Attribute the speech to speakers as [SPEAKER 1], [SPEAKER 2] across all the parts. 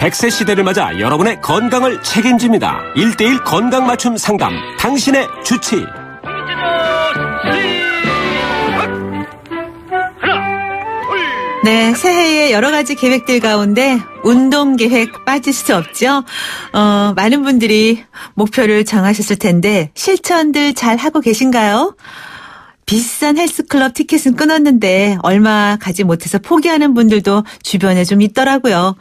[SPEAKER 1] 100세 시대를 맞아 여러분의 건강을 책임집니다. 1:1 건강 맞춤 상담, 당신의 주치.
[SPEAKER 2] 네, 새해에 여러 가지 계획들 가운데 운동 계획 빠질 수 없죠. 많은 분들이 목표를 정하셨을 텐데 실천들 잘 하고 계신가요? 비싼 헬스클럽 티켓은 끊었는데 얼마 가지 못해서 포기하는 분들도 주변에 좀 있더라고요.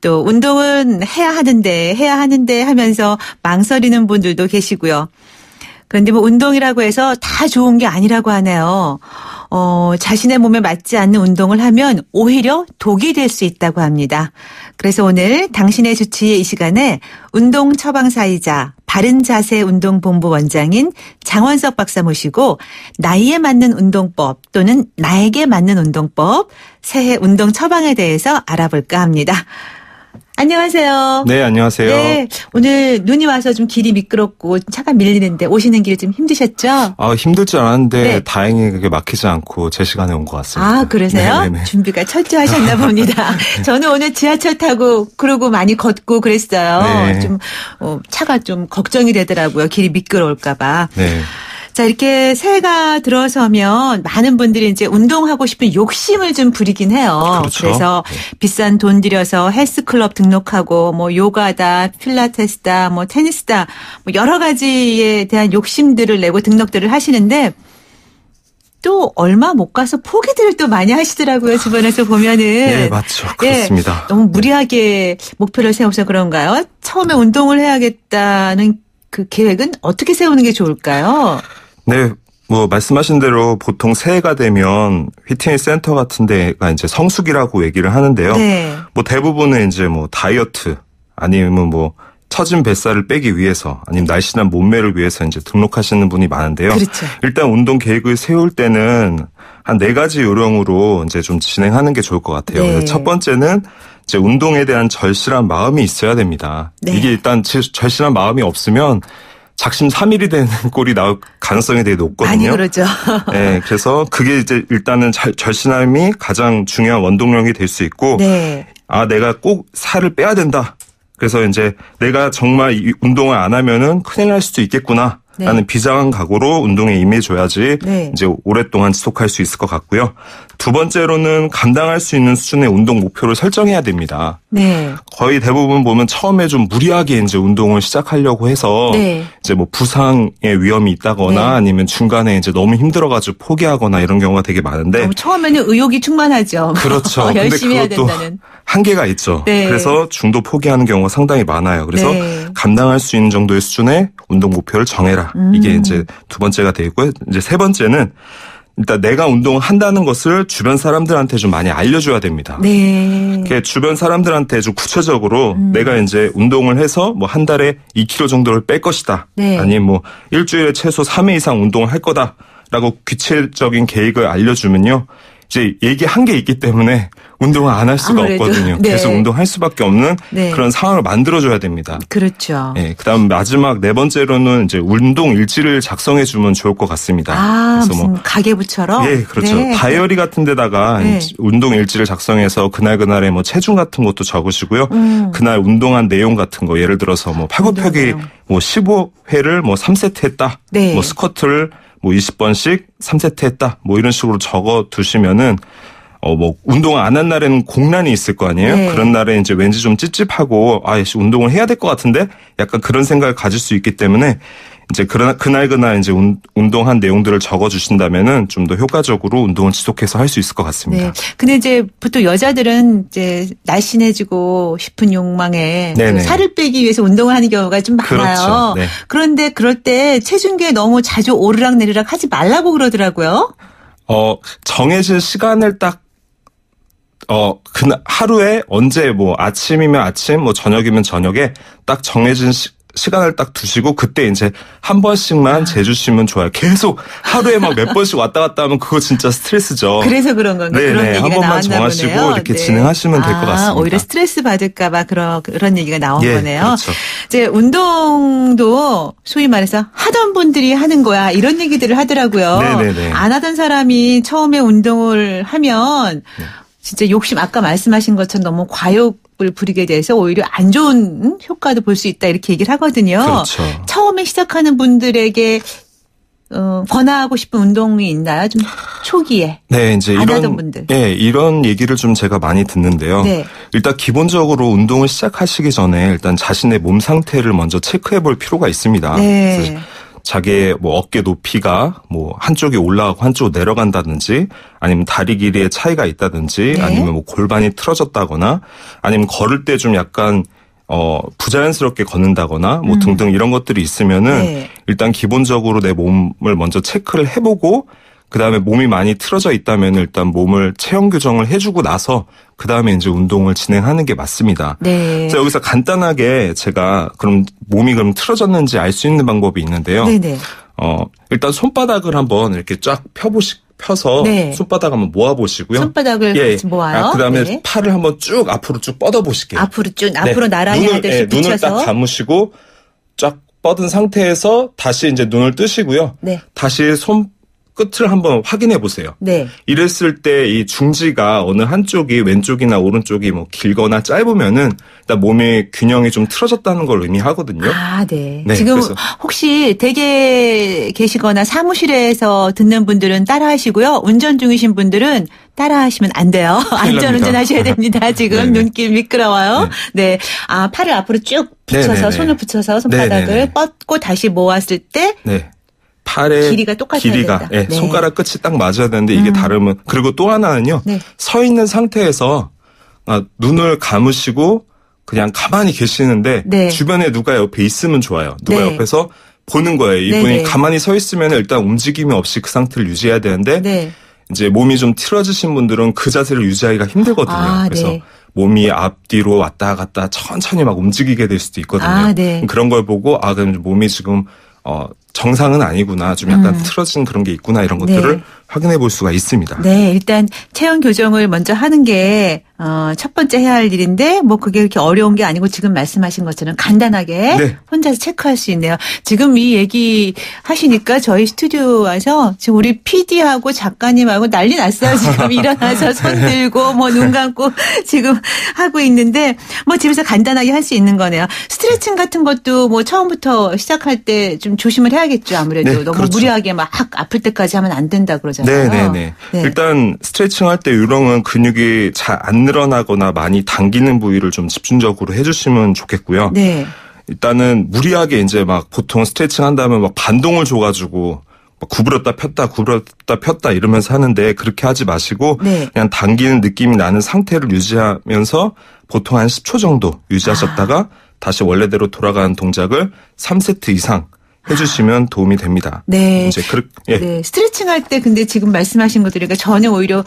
[SPEAKER 2] 또 운동은 해야 하는데 하면서 망설이는 분들도 계시고요. 그런데 뭐 운동이라고 해서 다 좋은 게 아니라고 하네요. 자신의 몸에 맞지 않는 운동을 하면 오히려 독이 될 수 있다고 합니다. 그래서 오늘 당신의 주치의 이 시간에 운동 처방사이자 바른자세 운동본부 원장인 장원석 박사 모시고 나이에 맞는 운동법 또는 나에게 맞는 운동법, 새해 운동 처방에 대해서 알아볼까 합니다. 안녕하세요.
[SPEAKER 3] 네, 안녕하세요.
[SPEAKER 2] 네, 오늘 눈이 와서 좀 길이 미끄럽고 차가 밀리는데 오시는 길이 좀 힘드셨죠?
[SPEAKER 3] 힘들 줄 알았는데
[SPEAKER 2] 네.
[SPEAKER 3] 다행히 그게 막히지 않고 제 시간에 온 것 같습니다.
[SPEAKER 2] 아, 그러세요?
[SPEAKER 3] 네네네.
[SPEAKER 2] 준비가 철저하셨나 봅니다. 저는 오늘 지하철 타고 그러고 많이 걷고 그랬어요.
[SPEAKER 3] 네.
[SPEAKER 2] 좀 차가 좀 걱정이 되더라고요. 길이 미끄러울까 봐.
[SPEAKER 3] 네.
[SPEAKER 2] 자, 이렇게 새해가 들어서면 많은 분들이 이제 운동하고 싶은 욕심을 좀 부리긴 해요.
[SPEAKER 3] 그렇죠.
[SPEAKER 2] 그래서 비싼 돈 들여서 헬스클럽 등록하고 뭐 요가다, 필라테스다, 뭐 테니스다, 뭐 여러 가지에 대한 욕심들을 내고 등록들을 하시는데 또 얼마 못 가서 포기들을 또 많이 하시더라고요. 주변에서 보면은.
[SPEAKER 3] 네, 맞죠. 그렇습니다.
[SPEAKER 2] 너무 무리하게 목표를 세워서 그런가요? 처음에 운동을 해야겠다는 그 계획은 어떻게 세우는 게 좋을까요?
[SPEAKER 3] 네, 뭐 말씀하신 대로 보통 새해가 되면 피트니스 센터 같은 데가 이제 성수기라고 얘기를 하는데요.
[SPEAKER 2] 네.
[SPEAKER 3] 뭐 대부분은 이제 뭐 다이어트 아니면 뭐 처진 뱃살을 빼기 위해서 아니면 날씬한 몸매를 위해서 이제 등록하시는 분이 많은데요.
[SPEAKER 2] 그렇죠.
[SPEAKER 3] 일단 운동 계획을 세울 때는 한 4가지 요령으로 이제 좀 진행하는 게 좋을 것 같아요.
[SPEAKER 2] 네.
[SPEAKER 3] 그래서 첫 번째는 이제 운동에 대한 절실한 마음이 있어야 됩니다.
[SPEAKER 2] 네.
[SPEAKER 3] 이게 일단 절실한 마음이 없으면 작심삼일이 되는 꼴이 나올 가능성이 되게 높거든요.
[SPEAKER 2] 많이 그러죠.
[SPEAKER 3] 네, 그래서 그게 이제 일단은 절실함이 가장 중요한 원동력이 될 수 있고,
[SPEAKER 2] 네.
[SPEAKER 3] 내가 꼭 살을 빼야 된다. 그래서 이제 내가 정말 이 운동을 안 하면은 큰일 날 수도 있겠구나.
[SPEAKER 2] 네.
[SPEAKER 3] 라는 비장한 각오로 운동에 임해줘야지
[SPEAKER 2] 네.
[SPEAKER 3] 이제 오랫동안 지속할 수 있을 것 같고요. 두 번째로는 감당할 수 있는 수준의 운동 목표를 설정해야 됩니다.
[SPEAKER 2] 네.
[SPEAKER 3] 거의 대부분 보면 처음에 좀 무리하게 이제 운동을 시작하려고 해서
[SPEAKER 2] 네.
[SPEAKER 3] 이제 뭐 부상의 위험이 있다거나
[SPEAKER 2] 네.
[SPEAKER 3] 아니면 중간에 이제 너무 힘들어가지고 포기하거나 이런 경우가 되게 많은데
[SPEAKER 2] 처음에는 의욕이 충만하죠.
[SPEAKER 3] 그렇죠. 근데
[SPEAKER 2] 열심히 해야
[SPEAKER 3] 그것도
[SPEAKER 2] 된다는.
[SPEAKER 3] 한계가 있죠.
[SPEAKER 2] 네.
[SPEAKER 3] 그래서 중도 포기하는 경우가 상당히 많아요. 그래서
[SPEAKER 2] 네.
[SPEAKER 3] 감당할 수 있는 정도의 수준의 운동 목표를 정해라. 이게 이제 두 번째가 되고요. 이제 세 번째는 일단 내가 운동을 한다는 것을 주변 사람들한테 좀 많이 알려줘야 됩니다.
[SPEAKER 2] 네.
[SPEAKER 3] 주변 사람들한테 좀 구체적으로 내가 이제 운동을 해서 뭐 한 달에 2kg 정도를 뺄 것이다.
[SPEAKER 2] 네.
[SPEAKER 3] 아니면 뭐 일주일에 최소 3회 이상 운동을 할 거다라고 구체적인 계획을 알려주면요. 이제 얘기한 게 있기 때문에 운동을 안 할 수가
[SPEAKER 2] 아무래도,
[SPEAKER 3] 없거든요.
[SPEAKER 2] 네.
[SPEAKER 3] 계속 운동할 수밖에 없는
[SPEAKER 2] 네.
[SPEAKER 3] 그런 상황을 만들어줘야 됩니다.
[SPEAKER 2] 그렇죠.
[SPEAKER 3] 네, 그다음 마지막 네 번째로는 이제 운동 일지를 작성해 주면 좋을 것 같습니다.
[SPEAKER 2] 무슨 가계부처럼?
[SPEAKER 3] 예, 그렇죠.
[SPEAKER 2] 네.
[SPEAKER 3] 다이어리 같은 데다가
[SPEAKER 2] 네.
[SPEAKER 3] 운동 일지를 작성해서 그날그날의 뭐 체중 같은 것도 적으시고요. 그날 운동한 내용 같은 거 예를 들어서 뭐 팔굽혀펴기
[SPEAKER 2] 내용.
[SPEAKER 3] 뭐 15회를 뭐 3세트 했다.
[SPEAKER 2] 네.
[SPEAKER 3] 뭐 스쿼트를 뭐 20번씩 3세트 했다. 뭐 이런 식으로 적어 두시면은 뭐 운동을 안 한 날에는 공란이 있을 거 아니에요.
[SPEAKER 2] 네.
[SPEAKER 3] 그런 날에 이제 왠지 좀 찝찝하고 운동을 해야 될 것 같은데 약간 그런 생각을 가질 수 있기 때문에 이제 그날 이제 운동한 내용들을 적어 주신다면은 좀 더 효과적으로 운동을 지속해서 할 수 있을 것 같습니다.
[SPEAKER 2] 네. 근데 이제 보통 여자들은 이제 날씬해지고 싶은 욕망에
[SPEAKER 3] 네네.
[SPEAKER 2] 살을 빼기 위해서 운동을 하는 경우가 좀 많아요.
[SPEAKER 3] 그렇죠. 네.
[SPEAKER 2] 그런데 그럴 때 체중계에 너무 자주 오르락내리락 하지 말라고 그러더라고요.
[SPEAKER 3] 정해진 시간을 딱 하루에 언제 뭐 아침이면 아침, 뭐 저녁이면 저녁에 딱 정해진 시간을 딱 두시고 그때 이제 한 번씩만 재주시면 좋아요. 계속 하루에 막 몇 번씩 왔다 갔다 하면 그거 진짜 스트레스죠.
[SPEAKER 2] 그래서 그런 건가요? 그런
[SPEAKER 3] 네,
[SPEAKER 2] 얘기가
[SPEAKER 3] 한 번만
[SPEAKER 2] 나왔나
[SPEAKER 3] 정하시고
[SPEAKER 2] 보네요.
[SPEAKER 3] 이렇게
[SPEAKER 2] 네.
[SPEAKER 3] 진행하시면 될 것 같습니다.
[SPEAKER 2] 오히려 스트레스 받을까 봐 그런 얘기가 나온
[SPEAKER 3] 예,
[SPEAKER 2] 거네요.
[SPEAKER 3] 그렇죠.
[SPEAKER 2] 이제 운동도 소위 말해서 하던 분들이 하는 거야. 이런 얘기들을 하더라고요.
[SPEAKER 3] 네네네.
[SPEAKER 2] 안 하던 사람이 처음에 운동을 하면 진짜 욕심 아까 말씀하신 것처럼 너무 반격을 부리게 돼서 오히려 안 좋은 효과도 볼 수 있다 이렇게 얘기를 하거든요.
[SPEAKER 3] 그렇죠.
[SPEAKER 2] 처음에 시작하는 분들에게 권하고 싶은 운동이 있나요? 좀 초기에.
[SPEAKER 3] 네, 이제
[SPEAKER 2] 안 하던 분들.
[SPEAKER 3] 네, 이런 얘기를 좀 제가 많이 듣는데요.
[SPEAKER 2] 네.
[SPEAKER 3] 일단 기본적으로 운동을 시작하시기 전에 일단 자신의 몸 상태를 먼저 체크해 볼 필요가 있습니다.
[SPEAKER 2] 네.
[SPEAKER 3] 그래서 자기의 뭐 어깨 높이가 뭐 한쪽이 올라가고 한쪽으로 내려간다든지 아니면 다리 길이의 차이가 있다든지
[SPEAKER 2] 네.
[SPEAKER 3] 아니면 뭐 골반이 틀어졌다거나 아니면 걸을 때 좀 약간 부자연스럽게 걷는다거나 뭐 등등 이런 것들이 있으면은
[SPEAKER 2] 네.
[SPEAKER 3] 일단 기본적으로 내 몸을 먼저 체크를 해보고 그다음에 몸이 많이 틀어져 있다면 일단 몸을 체형 교정을 해주고 나서 그다음에 이제 운동을 진행하는 게 맞습니다.
[SPEAKER 2] 네.
[SPEAKER 3] 그래서 여기서 간단하게 제가 그럼 몸이 그럼 틀어졌는지 알 수 있는 방법이 있는데요.
[SPEAKER 2] 네네.
[SPEAKER 3] 일단 손바닥을 한번 이렇게 쫙 펴서
[SPEAKER 2] 네.
[SPEAKER 3] 손바닥 한번 모아보시고요.
[SPEAKER 2] 손바닥을 같이 모아요.
[SPEAKER 3] 그다음에
[SPEAKER 2] 네.
[SPEAKER 3] 팔을 한번 쭉 앞으로 쭉 뻗어보실게요.
[SPEAKER 2] 앞으로 쭉 앞으로 나란히
[SPEAKER 3] 눈을,
[SPEAKER 2] 하듯이
[SPEAKER 3] 눈을
[SPEAKER 2] 붙여서.
[SPEAKER 3] 딱 감으시고 쫙 뻗은 상태에서 다시 이제 눈을 뜨시고요.
[SPEAKER 2] 네.
[SPEAKER 3] 다시 손 끝을 한번 확인해 보세요.
[SPEAKER 2] 네.
[SPEAKER 3] 이랬을 때 이 중지가 어느 한쪽이 왼쪽이나 오른쪽이 뭐 길거나 짧으면은 일단 몸의 균형이 좀 틀어졌다는 걸 의미하거든요.
[SPEAKER 2] 아, 네.
[SPEAKER 3] 네,
[SPEAKER 2] 지금
[SPEAKER 3] 그래서.
[SPEAKER 2] 혹시 댁에 계시거나 사무실에서 듣는 분들은 따라하시고요. 운전 중이신 분들은 따라하시면 안 돼요. 안전운전 하셔야 됩니다. 지금
[SPEAKER 3] 네네.
[SPEAKER 2] 눈길 미끄러워요. 네. 아, 팔을 앞으로 쭉 붙여서
[SPEAKER 3] 네네네.
[SPEAKER 2] 손을 붙여서 손바닥을
[SPEAKER 3] 네네네.
[SPEAKER 2] 뻗고 다시 모았을 때
[SPEAKER 3] 네. 팔의
[SPEAKER 2] 길이가 똑같아야 된다.
[SPEAKER 3] 예,
[SPEAKER 2] 네.
[SPEAKER 3] 손가락 끝이 딱 맞아야 되는데 이게 다르면 그리고 또 하나는요.
[SPEAKER 2] 네.
[SPEAKER 3] 서 있는 상태에서 눈을 감으시고 그냥 가만히 계시는데
[SPEAKER 2] 네.
[SPEAKER 3] 주변에 누가 옆에 있으면 좋아요. 누가
[SPEAKER 2] 네.
[SPEAKER 3] 옆에서 보는 거예요. 이분이
[SPEAKER 2] 네네.
[SPEAKER 3] 가만히 서 있으면 일단 움직임이 없이 그 상태를 유지해야 되는데
[SPEAKER 2] 네.
[SPEAKER 3] 이제 몸이 좀 틀어지신 분들은 그 자세를 유지하기가 힘들거든요.
[SPEAKER 2] 아,
[SPEAKER 3] 그래서
[SPEAKER 2] 네.
[SPEAKER 3] 몸이 앞뒤로 왔다 갔다 천천히 막 움직이게 될 수도 있거든요.
[SPEAKER 2] 아, 네.
[SPEAKER 3] 그런 걸 보고 그럼 몸이 지금 정상은 아니구나. 좀 약간 틀어진 그런 게 있구나. 이런 것들을
[SPEAKER 2] 네.
[SPEAKER 3] 확인해 볼 수가 있습니다.
[SPEAKER 2] 네, 일단 체형 교정을 먼저 하는 게 첫 번째 해야 할 일인데 뭐 그게 그렇게 어려운 게 아니고 지금 말씀하신 것처럼 간단하게
[SPEAKER 3] 네.
[SPEAKER 2] 혼자서 체크할 수 있네요. 지금 이 얘기 하시니까 저희 스튜디오 와서 지금 우리 PD하고 작가님하고 난리 났어요. 지금 일어나서 손 들고 뭐 눈 감고 지금 하고 있는데 뭐 집에서 간단하게 할 수 있는 거네요. 스트레칭 같은 것도 뭐 처음부터 시작할 때 좀 조심을 해야겠죠. 아무래도
[SPEAKER 3] 네,
[SPEAKER 2] 너무
[SPEAKER 3] 그렇죠.
[SPEAKER 2] 무리하게 막 아플 때까지 하면 안 된다 그러잖아요.
[SPEAKER 3] 네네네.
[SPEAKER 2] 네.
[SPEAKER 3] 일단 스트레칭 할 때 유령은 근육이 잘 안 늘어나거나 많이 당기는 부위를 좀 집중적으로 해주시면 좋겠고요.
[SPEAKER 2] 네.
[SPEAKER 3] 일단은 무리하게 이제 막 보통 스트레칭 한다면 막 반동을 줘가지고 막 구부렸다 폈다 이러면서 하는데 그렇게 하지 마시고
[SPEAKER 2] 네.
[SPEAKER 3] 그냥 당기는 느낌이 나는 상태를 유지하면서 보통 한 10초 정도 유지하셨다가 다시 원래대로 돌아가는 동작을 3세트 이상 해주시면 도움이 됩니다.
[SPEAKER 2] 네.
[SPEAKER 3] 이제
[SPEAKER 2] 네. 스트레칭 할 때 근데 지금 말씀하신 거 들으니까 저는 오히려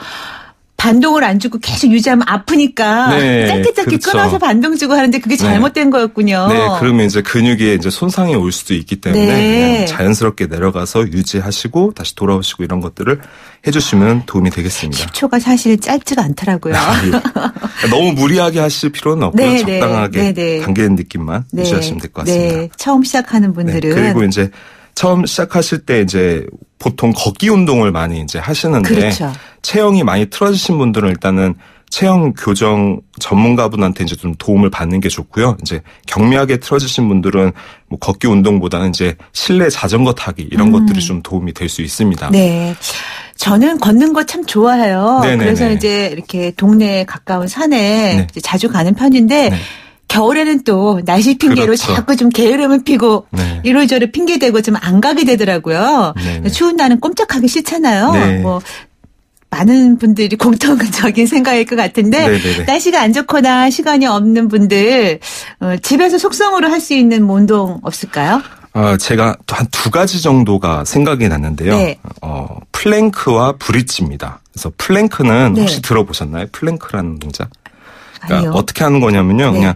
[SPEAKER 2] 반동을 안 주고 계속 유지하면 아프니까
[SPEAKER 3] 네,
[SPEAKER 2] 짧게
[SPEAKER 3] 그렇죠.
[SPEAKER 2] 끊어서 반동 주고 하는데 그게 잘못된 거였군요.
[SPEAKER 3] 네, 그러면 이제 근육에 이제 손상이 올 수도 있기 때문에
[SPEAKER 2] 네.
[SPEAKER 3] 그냥 자연스럽게 내려가서 유지하시고 다시 돌아오시고 이런 것들을 해주시면 도움이 되겠습니다.
[SPEAKER 2] 10초가 사실 짧지가 않더라고요.
[SPEAKER 3] 예. 너무 무리하게 하실 필요는 없고요.
[SPEAKER 2] 네,
[SPEAKER 3] 적당하게
[SPEAKER 2] 네.
[SPEAKER 3] 당기는 느낌만 유지하시면 될 것 같습니다.
[SPEAKER 2] 네. 처음 시작하는 분들은
[SPEAKER 3] 네, 그리고 이제 처음 시작하실 때 이제 보통 걷기 운동을 많이 이제 하시는데
[SPEAKER 2] 그렇죠.
[SPEAKER 3] 체형이 많이 틀어지신 분들은 일단은 체형 교정 전문가분한테 이제 좀 도움을 받는 게 좋고요. 이제 경미하게 틀어지신 분들은 뭐 걷기 운동보다는 이제 실내 자전거 타기 이런 것들이 좀 도움이 될 수 있습니다.
[SPEAKER 2] 네. 저는 걷는 거 참 좋아해요.
[SPEAKER 3] 네네네.
[SPEAKER 2] 그래서 이제 이렇게 동네에 가까운 산에
[SPEAKER 3] 네.
[SPEAKER 2] 이제 자주 가는 편인데
[SPEAKER 3] 네.
[SPEAKER 2] 겨울에는 또 날씨 핑계로
[SPEAKER 3] 그렇죠.
[SPEAKER 2] 자꾸 좀 게으름을 피고
[SPEAKER 3] 네.
[SPEAKER 2] 이러저러 핑계대고 좀 안 가게 되더라고요.
[SPEAKER 3] 네네.
[SPEAKER 2] 추운 날은 꼼짝하기 싫잖아요.
[SPEAKER 3] 네.
[SPEAKER 2] 뭐 많은 분들이 공통적인 생각일 것 같은데
[SPEAKER 3] 네네네.
[SPEAKER 2] 날씨가 안 좋거나 시간이 없는 분들 집에서 속성으로 할 수 있는 뭐 운동 없을까요?
[SPEAKER 3] 제가 또 한 두 가지 정도가 생각이 났는데요.
[SPEAKER 2] 네.
[SPEAKER 3] 플랭크와 브릿지입니다. 그래서 플랭크는
[SPEAKER 2] 네.
[SPEAKER 3] 혹시 들어보셨나요? 플랭크라는 동작. 그러니까
[SPEAKER 2] 아니요.
[SPEAKER 3] 어떻게 하는 거냐면요.
[SPEAKER 2] 네.
[SPEAKER 3] 그냥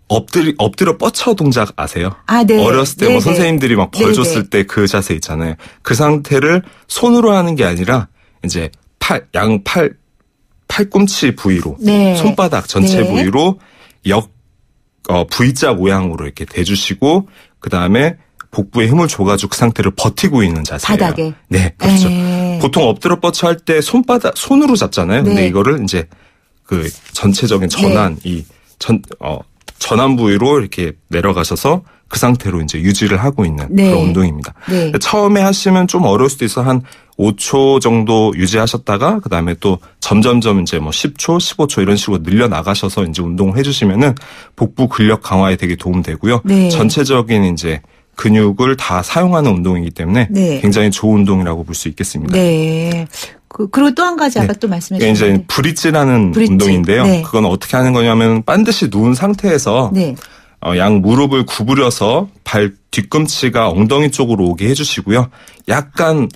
[SPEAKER 3] 엎드려 뻗쳐 동작 아세요?
[SPEAKER 2] 아, 네.
[SPEAKER 3] 어렸을 때
[SPEAKER 2] 네,
[SPEAKER 3] 뭐
[SPEAKER 2] 네.
[SPEAKER 3] 선생님들이 막 벌
[SPEAKER 2] 네,
[SPEAKER 3] 줬을
[SPEAKER 2] 네.
[SPEAKER 3] 때 그 자세 있잖아요. 그 상태를 손으로 하는 게 아니라 이제 팔꿈치 부위로
[SPEAKER 2] 네.
[SPEAKER 3] 손바닥 전체
[SPEAKER 2] 네.
[SPEAKER 3] 부위로 V자 모양으로 이렇게 대주시고 그 다음에 복부에 힘을 줘가지고 그 상태를 버티고 있는 자세예요.
[SPEAKER 2] 바닥에.
[SPEAKER 3] 네, 그렇죠.
[SPEAKER 2] 네.
[SPEAKER 3] 보통 엎드려 뻗쳐 할 때 손으로 잡잖아요. 근데
[SPEAKER 2] 네.
[SPEAKER 3] 이거를 이제 그 전체적인 전환, 전환 부위로 이렇게 내려가셔서 그 상태로 이제 유지를 하고 있는
[SPEAKER 2] 네.
[SPEAKER 3] 그런 운동입니다.
[SPEAKER 2] 네.
[SPEAKER 3] 처음에 하시면 좀 어려울 수도 있어 한 5초 정도 유지하셨다가 그다음에 또 점점점 이제 뭐 10초, 15초 이런 식으로 늘려 나가셔서 이제 운동을 해주시면은 복부 근력 강화에 되게 도움되고요.
[SPEAKER 2] 네.
[SPEAKER 3] 전체적인 이제 근육을 다 사용하는 운동이기 때문에
[SPEAKER 2] 네.
[SPEAKER 3] 굉장히 좋은 운동이라고 볼 수 있겠습니다.
[SPEAKER 2] 네. 그리고 또 한 가지 아까 또 말씀해
[SPEAKER 3] 이게
[SPEAKER 2] 주셨는데.
[SPEAKER 3] 이제 브릿지라는
[SPEAKER 2] 브릿지.
[SPEAKER 3] 운동인데요.
[SPEAKER 2] 네.
[SPEAKER 3] 그건 어떻게 하는 거냐면 반드시 누운 상태에서
[SPEAKER 2] 네.
[SPEAKER 3] 양 무릎을 구부려서 발 뒤꿈치가 엉덩이 쪽으로 오게 해주시고요. 약간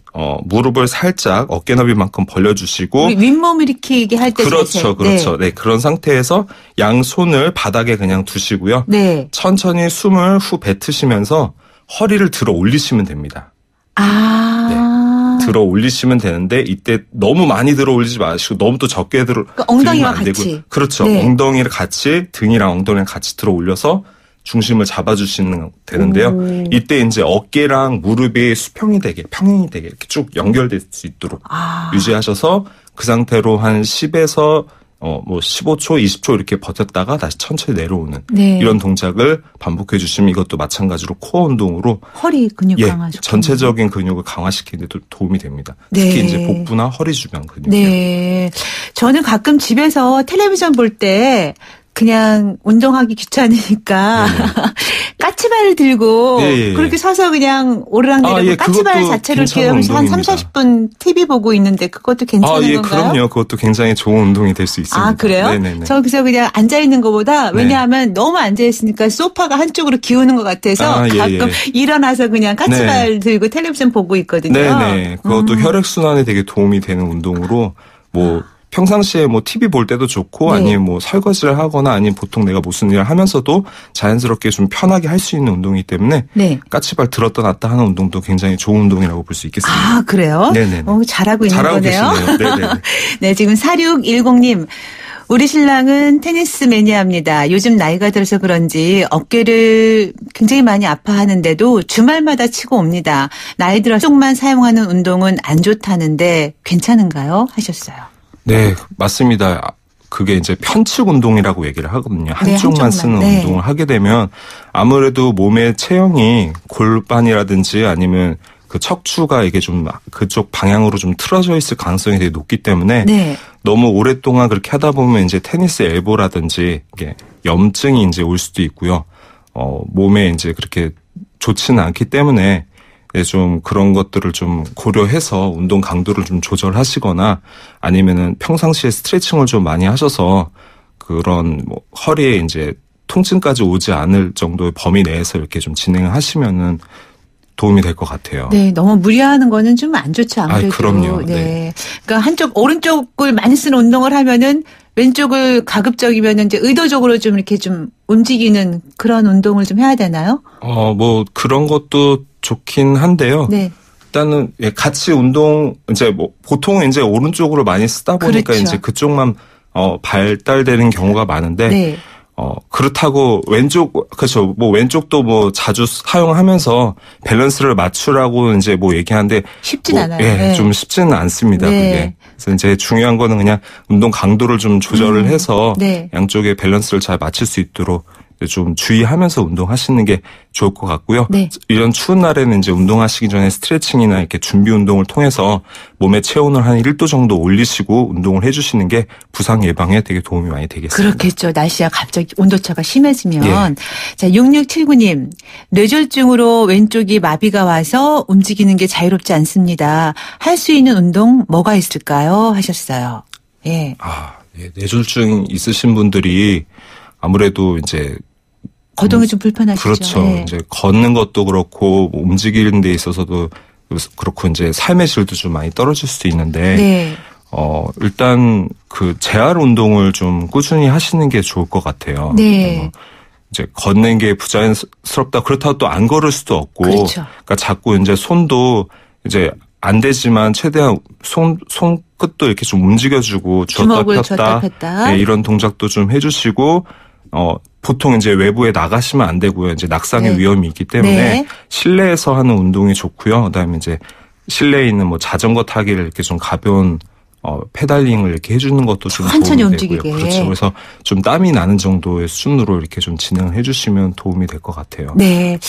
[SPEAKER 3] 무릎을 살짝 어깨 너비만큼 벌려주시고
[SPEAKER 2] 우리 윗몸 일으키기 할 때
[SPEAKER 3] 그렇죠, 그렇죠. 네, 그런 상태에서 양 손을 바닥에 그냥 두시고요.
[SPEAKER 2] 네.
[SPEAKER 3] 천천히 숨을 후 뱉으시면서 허리를 들어 올리시면 됩니다. 들어 올리시면 되는데 이때 너무 많이 들어 올리지 마시고 너무 또 적게
[SPEAKER 2] 그러니까 엉덩이와
[SPEAKER 3] 들리면 안
[SPEAKER 2] 같이.
[SPEAKER 3] 되고. 그렇죠.
[SPEAKER 2] 네.
[SPEAKER 3] 엉덩이를 같이 등이랑 엉덩이랑 같이 들어 올려서 중심을 잡아주시면 되는데요. 이때 이제 어깨랑 무릎이 수평이 되게 평행이 되게 이렇게 쭉 연결될 수 있도록 유지하셔서 그 상태로 한 10에서 뭐 15초, 20초 이렇게 버텼다가 다시 천천히 내려오는
[SPEAKER 2] 네.
[SPEAKER 3] 이런 동작을 반복해 주시면 이것도 마찬가지로 코어 운동으로
[SPEAKER 2] 허리 근육 강화시키는.
[SPEAKER 3] 전체적인 근육을 강화시키는 데 도움이 됩니다.
[SPEAKER 2] 네.
[SPEAKER 3] 특히 이제 복부나 허리 주변 근육이요.
[SPEAKER 2] 네. 저는 가끔 집에서 텔레비전 볼 때 그냥 운동하기 귀찮으니까 까치발을 들고
[SPEAKER 3] 예.
[SPEAKER 2] 그렇게 서서 그냥 오르락내리락 까치발
[SPEAKER 3] 그것도
[SPEAKER 2] 자체로 이렇게
[SPEAKER 3] 괜찮은
[SPEAKER 2] 한
[SPEAKER 3] 운동입니다.
[SPEAKER 2] 30-40분 TV 보고 있는데 그것도 괜찮은
[SPEAKER 3] 예,
[SPEAKER 2] 건가요?
[SPEAKER 3] 그럼요. 그것도 굉장히 좋은 운동이 될 수 있습니다.
[SPEAKER 2] 아, 그래요?
[SPEAKER 3] 네네네.
[SPEAKER 2] 저 그래서 그냥 앉아있는 것보다 왜냐하면 너무 앉아있으니까 소파가 한쪽으로 기우는 것 같아서 가끔 일어나서 그냥 까치발 들고 텔레비전 보고 있거든요.
[SPEAKER 3] 네네. 그것도 혈액순환에 되게 도움이 되는 운동으로 평상시에 뭐 TV 볼 때도 좋고
[SPEAKER 2] 네.
[SPEAKER 3] 아니면 뭐 설거지를 하거나 아니면 보통 내가 무슨 일을 하면서도 자연스럽게 좀 편하게 할 수 있는 운동이기 때문에
[SPEAKER 2] 네.
[SPEAKER 3] 까치발 들었다 놨다 하는 운동도 굉장히 좋은 운동이라고 볼 수 있겠습니다.
[SPEAKER 2] 아, 그래요?
[SPEAKER 3] 네네.
[SPEAKER 2] 잘하고 있는
[SPEAKER 3] 잘하고
[SPEAKER 2] 거네요.
[SPEAKER 3] 계시네요. 네네.
[SPEAKER 2] 네, 지금 4610님. 우리 신랑은 테니스 매니아입니다. 요즘 나이가 들어서 그런지 어깨를 굉장히 많이 아파하는데도 주말마다 치고 옵니다. 나이 들어 쪽만 사용하는 운동은 안 좋다는데 괜찮은가요? 하셨어요.
[SPEAKER 3] 네, 맞습니다. 그게 이제 편측 운동이라고 얘기를 하거든요. 한쪽만 쓰는 운동을 하게 되면 아무래도 몸의 체형이 골반이라든지 아니면 그 척추가 이게 좀 그쪽 방향으로 좀 틀어져 있을 가능성이 되게 높기 때문에 너무 오랫동안 그렇게 하다 보면 이제 테니스 엘보라든지 이게 염증이 이제 올 수도 있고요. 몸에 이제 그렇게 좋지는 않기 때문에 좀 그런 것들을 좀 고려해서 운동 강도를 좀 조절하시거나 아니면은 평상시에 스트레칭을 좀 많이 하셔서 그런 뭐 허리에 이제 통증까지 오지 않을 정도의 범위 내에서 이렇게 좀 진행을 하시면은 도움이 될 것 같아요.
[SPEAKER 2] 네, 너무 무리하는 거는 좀 안 좋죠, 아무래도.
[SPEAKER 3] 그럼요.
[SPEAKER 2] 네. 그러니까 오른쪽을 많이 쓰는 운동을 하면은 왼쪽을 가급적이면 이제 의도적으로 좀 이렇게 좀 움직이는 그런 운동을 좀 해야 되나요?
[SPEAKER 3] 뭐 그런 것도 좋긴 한데요.
[SPEAKER 2] 네.
[SPEAKER 3] 일단은 같이 운동 이제 뭐 보통은 이제 오른쪽으로 많이 쓰다 보니까
[SPEAKER 2] 그렇죠.
[SPEAKER 3] 이제 그쪽만 발달되는 경우가 많은데
[SPEAKER 2] 네.
[SPEAKER 3] 그렇다고 그렇죠. 뭐 왼쪽도 뭐 자주 사용하면서 밸런스를 맞추라고 이제 뭐 얘기하는데
[SPEAKER 2] 쉽진 않아요.
[SPEAKER 3] 네. 좀 쉽지는 않습니다.
[SPEAKER 2] 네.
[SPEAKER 3] 그게. 그래서 이제 중요한 거는 그냥 운동 강도를 좀 조절을 해서
[SPEAKER 2] 네.
[SPEAKER 3] 양쪽의 밸런스를 잘 맞출 수 있도록 좀 주의하면서 운동하시는 게 좋을 것 같고요.
[SPEAKER 2] 네.
[SPEAKER 3] 이런 추운 날에는 이제 운동하시기 전에 스트레칭이나 이렇게 준비 운동을 통해서 몸의 체온을 한 1도 정도 올리시고 운동을 해주시는 게 부상 예방에 되게 도움이 많이 되겠습니다.
[SPEAKER 2] 그렇겠죠. 날씨가 갑자기 온도차가 심해지면.
[SPEAKER 3] 예.
[SPEAKER 2] 자, 6679님. 뇌졸중으로 왼쪽이 마비가 와서 움직이는 게 자유롭지 않습니다. 할 수 있는 운동 뭐가 있을까요? 하셨어요. 예.
[SPEAKER 3] 뇌졸중 있으신 분들이 아무래도 이제
[SPEAKER 2] 거동이 좀 불편하시죠.
[SPEAKER 3] 그렇죠.
[SPEAKER 2] 네.
[SPEAKER 3] 이제 걷는 것도 그렇고 움직이는 데 있어서도 그렇고 이제 삶의 질도 좀 많이 떨어질 수도 있는데
[SPEAKER 2] 네.
[SPEAKER 3] 일단 그 재활 운동을 좀 꾸준히 하시는 게 좋을 것 같아요.
[SPEAKER 2] 네.
[SPEAKER 3] 이제 걷는 게 부자연스럽다 그렇다고 또 안 걸을 수도 없고
[SPEAKER 2] 그렇죠.
[SPEAKER 3] 그러니까 자꾸 이제 손도 이제 안 되지만 최대한 손끝도 이렇게 좀 움직여주고
[SPEAKER 2] 주먹을 쥐었다 폈다.
[SPEAKER 3] 네, 이런 동작도 좀 해주시고 보통 이제 외부에 나가시면 안 되고요. 이제 낙상의
[SPEAKER 2] 네.
[SPEAKER 3] 위험이 있기 때문에
[SPEAKER 2] 네.
[SPEAKER 3] 실내에서 하는 운동이 좋고요. 그다음에 이제 실내에 있는 뭐 자전거 타기를 이렇게 좀 가벼운 페달링을 이렇게 해주는 것도 좀
[SPEAKER 2] 천천히
[SPEAKER 3] 도움이
[SPEAKER 2] 움직이게.
[SPEAKER 3] 되고요. 그렇죠. 그래서 좀 땀이 나는 정도의 수준으로 이렇게 좀 진행을 해주시면 도움이 될 것 같아요.
[SPEAKER 2] 네.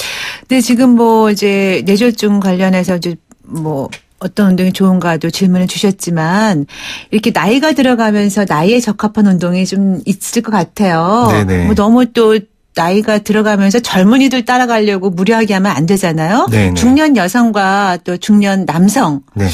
[SPEAKER 2] 근데 지금 뭐 이제 뇌졸중 관련해서 이제 뭐 어떤 운동이 좋은가도 질문을 주셨지만 이렇게 나이가 들어가면서 나이에 적합한 운동이 좀 있을 것 같아요.
[SPEAKER 3] 네네.
[SPEAKER 2] 뭐 너무 또 나이가 들어가면서 젊은이들 따라가려고 무리하게 하면 안 되잖아요.
[SPEAKER 3] 네네.
[SPEAKER 2] 중년 여성과 또 중년 남성
[SPEAKER 3] 네.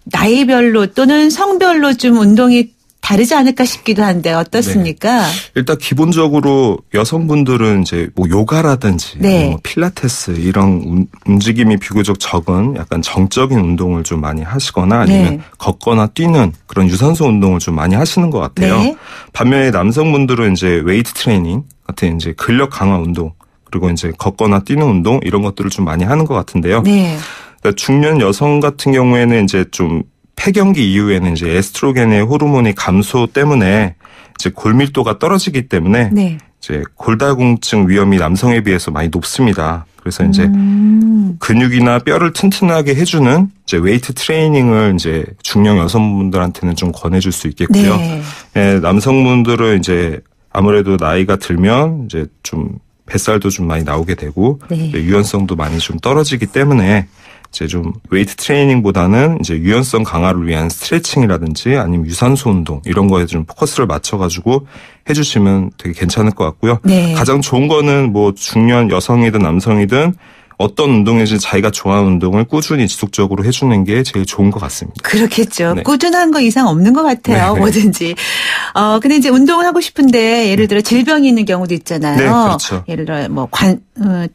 [SPEAKER 2] 나이별로 또는 성별로 좀 운동이 다르지 않을까 싶기도 한데 어떻습니까?
[SPEAKER 3] 일단 기본적으로 여성분들은 이제 뭐 요가라든지
[SPEAKER 2] 네.
[SPEAKER 3] 뭐 필라테스 이런 움직임이 비교적 적은 약간 정적인 운동을 좀 많이 하시거나 아니면
[SPEAKER 2] 네.
[SPEAKER 3] 걷거나 뛰는 그런 유산소 운동을 좀 많이 하시는 것 같아요.
[SPEAKER 2] 네.
[SPEAKER 3] 반면에 남성분들은 이제 웨이트 트레이닝 같은 이제 근력 강화 운동 그리고 이제 걷거나 뛰는 운동 이런 것들을 좀 많이 하는 것 같은데요.
[SPEAKER 2] 네.
[SPEAKER 3] 그러니까 중년 여성 같은 경우에는 이제 좀 폐경기 이후에는 이제 에스트로겐의 호르몬이 감소 때문에 이제 골밀도가 떨어지기 때문에
[SPEAKER 2] 네.
[SPEAKER 3] 이제 골다공증 위험이 남성에 비해서 많이 높습니다. 그래서 이제 근육이나 뼈를 튼튼하게 해주는 이제 웨이트 트레이닝을 이제 중년 여성분들한테는 좀 권해줄 수 있겠고요.
[SPEAKER 2] 네.
[SPEAKER 3] 예, 남성분들은 이제 아무래도 나이가 들면 이제 좀 뱃살도 좀 많이 나오게 되고
[SPEAKER 2] 네.
[SPEAKER 3] 유연성도 많이 좀 떨어지기 때문에 이제 좀 웨이트 트레이닝보다는 이제 유연성 강화를 위한 스트레칭이라든지 아니면 유산소 운동 이런 거에 좀 포커스를 맞춰가지고 해주시면 되게 괜찮을 것 같고요.
[SPEAKER 2] 네.
[SPEAKER 3] 가장 좋은 거는 뭐 중년 여성이든 남성이든 어떤 운동인지 자기가 좋아하는 운동을 꾸준히 지속적으로 해주는 게 제일 좋은 것 같습니다.
[SPEAKER 2] 그렇겠죠.
[SPEAKER 3] 네.
[SPEAKER 2] 꾸준한 거 이상 없는 것 같아요.
[SPEAKER 3] 네, 네.
[SPEAKER 2] 뭐든지. 근데 이제 운동을 하고 싶은데 예를 들어 질병이 있는 경우도 있잖아요.
[SPEAKER 3] 네, 그렇죠.
[SPEAKER 2] 예를 들어 뭐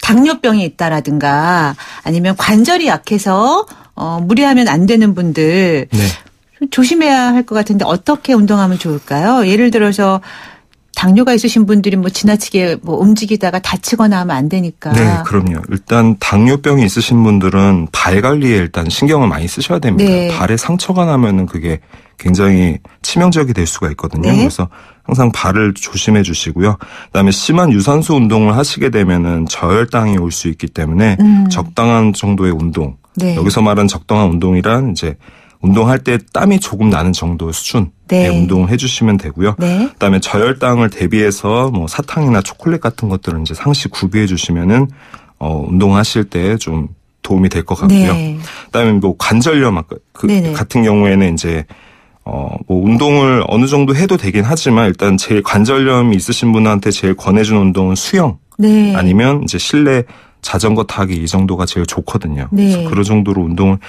[SPEAKER 2] 당뇨병이 있다라든가 아니면 관절이 약해서 무리하면 안 되는 분들
[SPEAKER 3] 네.
[SPEAKER 2] 조심해야 할 것 같은데 어떻게 운동하면 좋을까요? 예를 들어서 당뇨가 있으신 분들이 뭐 지나치게 뭐 움직이다가 다치거나 하면 안 되니까.
[SPEAKER 3] 네, 그럼요. 일단 당뇨병이 있으신 분들은 발 관리에 일단 신경을 많이 쓰셔야 됩니다.
[SPEAKER 2] 네.
[SPEAKER 3] 발에 상처가 나면은 그게 굉장히 치명적이 될 수가 있거든요.
[SPEAKER 2] 네.
[SPEAKER 3] 그래서 항상 발을 조심해 주시고요. 그다음에 심한 유산소 운동을 하시게 되면은 저혈당이 올 수 있기 때문에 적당한 정도의 운동.
[SPEAKER 2] 네.
[SPEAKER 3] 여기서 말하는 적당한 운동이란 이제 운동할 때 땀이 조금 나는 정도 수준의
[SPEAKER 2] 네.
[SPEAKER 3] 운동을 해주시면 되고요.
[SPEAKER 2] 네.
[SPEAKER 3] 그다음에 저혈당을 대비해서 뭐 사탕이나 초콜릿 같은 것들을 이제 상시 구비해 주시면은 운동하실 때 좀 도움이 될 것 같고요.
[SPEAKER 2] 네.
[SPEAKER 3] 그다음에 뭐 관절염
[SPEAKER 2] 네네.
[SPEAKER 3] 같은 경우에는 이제 뭐 운동을 어느 정도 해도 되긴 하지만 일단 제일 관절염이 있으신 분한테 제일 권해주는 운동은 수영
[SPEAKER 2] 네.
[SPEAKER 3] 아니면 이제 실내 자전거 타기 이 정도가 제일 좋거든요.
[SPEAKER 2] 네.
[SPEAKER 3] 그래서 그런 정도로 운동을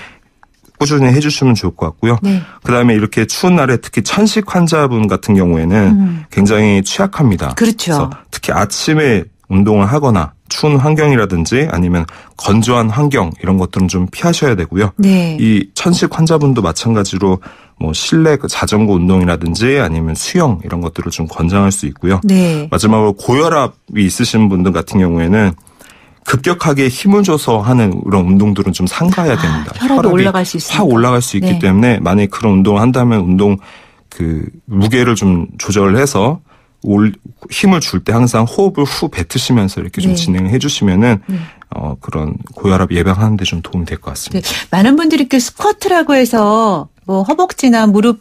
[SPEAKER 3] 꾸준히 해주시면 좋을 것 같고요.
[SPEAKER 2] 네.
[SPEAKER 3] 그다음에 이렇게 추운 날에 특히 천식 환자분 같은 경우에는 굉장히 취약합니다.
[SPEAKER 2] 그렇죠.
[SPEAKER 3] 그래서 특히 아침에 운동을 하거나 추운 환경이라든지 아니면 건조한 환경 이런 것들은 좀 피하셔야 되고요.
[SPEAKER 2] 네.
[SPEAKER 3] 이 천식 환자분도 마찬가지로 뭐 실내 자전거 운동이라든지 아니면 수영 이런 것들을 좀 권장할 수 있고요.
[SPEAKER 2] 네.
[SPEAKER 3] 마지막으로 고혈압이 있으신 분들 같은 경우에는 급격하게 힘을 줘서 하는 그런 운동들은 좀 삼가해야 됩니다.
[SPEAKER 2] 혈압이 올라갈 수 있으니까.
[SPEAKER 3] 확 올라갈 수 있기
[SPEAKER 2] 네.
[SPEAKER 3] 때문에 만약에 그런 운동을 한다면 운동 그 무게를 좀 조절해서 힘을 줄 때 항상 호흡을 후 뱉으시면서 이렇게 좀
[SPEAKER 2] 네.
[SPEAKER 3] 진행해 주시면은 그런 고혈압 예방하는 데 좀 도움이 될 것 같습니다.
[SPEAKER 2] 네. 많은 분들이 그 스쿼트라고 해서 뭐 허벅지나 무릎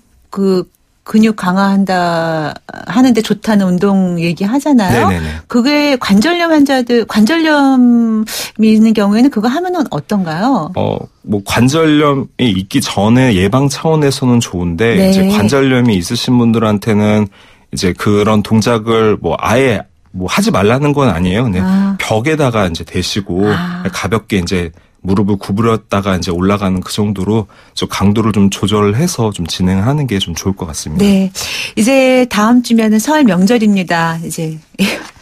[SPEAKER 2] 근육 강화한다 하는데 좋다는 운동 얘기하잖아요.
[SPEAKER 3] 네네네.
[SPEAKER 2] 그게 관절염이 있는 경우에는 그거 하면은 어떤가요?
[SPEAKER 3] 뭐 관절염이 있기 전에 예방 차원에서는 좋은데
[SPEAKER 2] 네.
[SPEAKER 3] 이제 관절염이 있으신 분들한테는 이제 그런 동작을 뭐 아예 뭐 하지 말라는 건 아니에요. 근데 벽에다가 이제 대시고 가볍게 이제 무릎을 구부렸다가 이제 올라가는 그 정도로 좀 강도를 좀 조절해서 좀 진행하는 게 좀 좋을 것 같습니다.
[SPEAKER 2] 네. 이제 다음 주면은 설 명절입니다. 이제.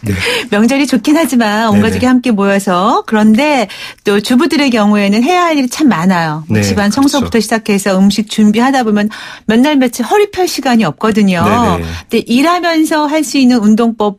[SPEAKER 3] 네.
[SPEAKER 2] 명절이 좋긴 하지만 온
[SPEAKER 3] 네네.
[SPEAKER 2] 가족이 함께 모여서 그런데 또 주부들의 경우에는 해야 할 일이 참 많아요.
[SPEAKER 3] 네,
[SPEAKER 2] 집안 청소부터
[SPEAKER 3] 그렇죠.
[SPEAKER 2] 시작해서 음식 준비하다 보면 몇 날 며칠 허리 펼 시간이 없거든요.
[SPEAKER 3] 네네.
[SPEAKER 2] 근데 일하면서 할 수 있는 운동법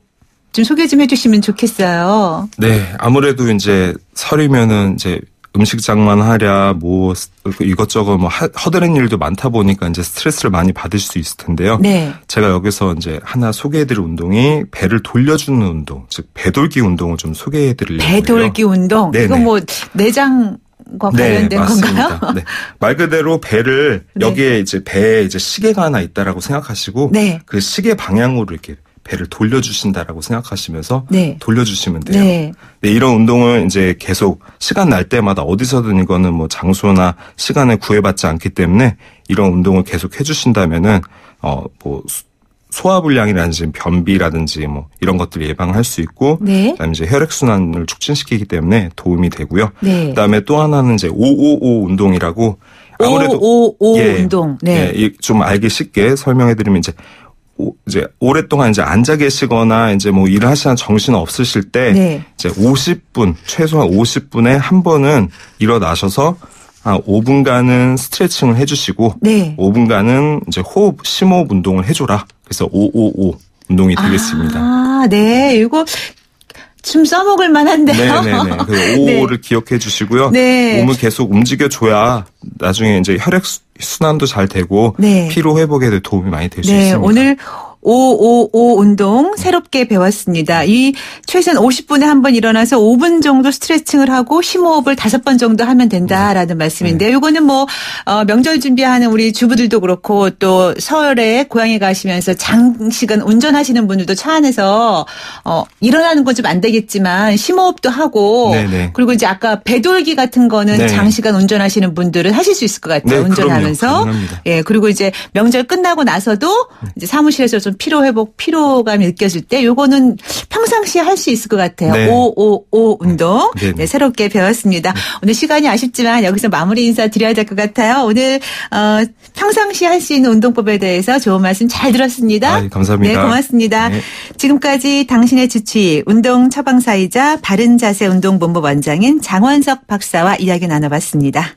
[SPEAKER 2] 좀 소개 좀 해주시면 좋겠어요.
[SPEAKER 3] 네, 아무래도 이제 설이면은 이제 음식장만 하랴 뭐 이것저것 뭐 허드렛 일도 많다 보니까 이제 스트레스를 많이 받을 수 있을 텐데요.
[SPEAKER 2] 네.
[SPEAKER 3] 제가 여기서 이제 하나 소개해드릴 운동이 배를 돌려주는 운동, 즉 배돌기 운동을 좀 소개해드리려고요.
[SPEAKER 2] 배돌기 운동.
[SPEAKER 3] 네네.
[SPEAKER 2] 이거 뭐 내장 거 관련된
[SPEAKER 3] 맞습니다.
[SPEAKER 2] 건가요?
[SPEAKER 3] 네. 말 그대로 배를
[SPEAKER 2] 네.
[SPEAKER 3] 여기에 이제 배에 이제 시계가 하나 있다라고 생각하시고
[SPEAKER 2] 네.
[SPEAKER 3] 그 시계 방향으로 이렇게 배를 돌려주신다라고 생각하시면서
[SPEAKER 2] 네.
[SPEAKER 3] 돌려주시면 돼요.
[SPEAKER 2] 네.
[SPEAKER 3] 네, 이런 운동은 이제 계속 시간 날 때마다 어디서든 이거는 뭐 장소나 시간에 구애받지 않기 때문에 이런 운동을 계속 해주신다면은 뭐 소화불량이라든지 변비라든지 뭐 이런 것들 예방할 수 있고
[SPEAKER 2] 네.
[SPEAKER 3] 그다음에 이제 혈액순환을 촉진시키기 때문에 도움이 되고요.
[SPEAKER 2] 네.
[SPEAKER 3] 그다음에 또 하나는 이제 555 운동이라고 아무래도
[SPEAKER 2] 555 운동. 네.
[SPEAKER 3] 좀 알기 쉽게 설명해드리면 이제 오랫동안 이제 앉아 계시거나 이제 뭐 일을 하시는 정신 없으실 때
[SPEAKER 2] 네.
[SPEAKER 3] 이제 50분 최소한 50분에 한 번은 일어나셔서 한 5분간은 스트레칭을 해주시고
[SPEAKER 2] 네.
[SPEAKER 3] 5분간은 이제 심호흡 운동을 해줘라. 그래서 555 운동이 되겠습니다.
[SPEAKER 2] 아, 네. 이거 좀 써먹을 만한데요.
[SPEAKER 3] 네네네. 그래서 555를 기억해 주시고요.
[SPEAKER 2] 네.
[SPEAKER 3] 몸을 계속 움직여줘야 나중에 이제 혈액 순환도 잘 되고
[SPEAKER 2] 네.
[SPEAKER 3] 피로 회복에도 도움이 많이 될 수
[SPEAKER 2] 네,
[SPEAKER 3] 있습니다.
[SPEAKER 2] 오늘 555 운동 새롭게 배웠습니다. 이 최소한 50분에 한 번 일어나서 5분 정도 스트레칭을 하고 심호흡을 5번 정도 하면 된다라는 말씀인데요. 이거는 뭐 명절 준비하는 우리 주부들도 그렇고 또 설에 고향에 가시면서 장시간 운전하시는 분들도 차 안에서 일어나는 건 좀 안 되겠지만 심호흡도 하고
[SPEAKER 3] 네네.
[SPEAKER 2] 그리고 이제 아까 배돌기 같은 거는
[SPEAKER 3] 네.
[SPEAKER 2] 장시간 운전하시는 분들은 하실 수 있을 것 같아요.
[SPEAKER 3] 네,
[SPEAKER 2] 운전하면서.
[SPEAKER 3] 그럼요. 가능합니다.
[SPEAKER 2] 예, 그리고 이제 명절 끝나고 나서도 이제 사무실에서 좀 피로 회복, 피로감이 느껴질 때 요거는 평상시에 할 수 있을 것 같아요.
[SPEAKER 3] 네.
[SPEAKER 2] 555 운동.
[SPEAKER 3] 네.
[SPEAKER 2] 네, 새롭게 배웠습니다. 오늘 시간이 아쉽지만 여기서 마무리 인사 드려야 될 것 같아요. 오늘 평상시에 할 수 있는 운동법에 대해서 좋은 말씀 잘 들었습니다.
[SPEAKER 3] 감사합니다.
[SPEAKER 2] 네, 고맙습니다.
[SPEAKER 3] 네.
[SPEAKER 2] 지금까지 당신의 주치의 운동 처방사이자 바른자세 운동본부 원장인 장원석 박사와 이야기 나눠봤습니다.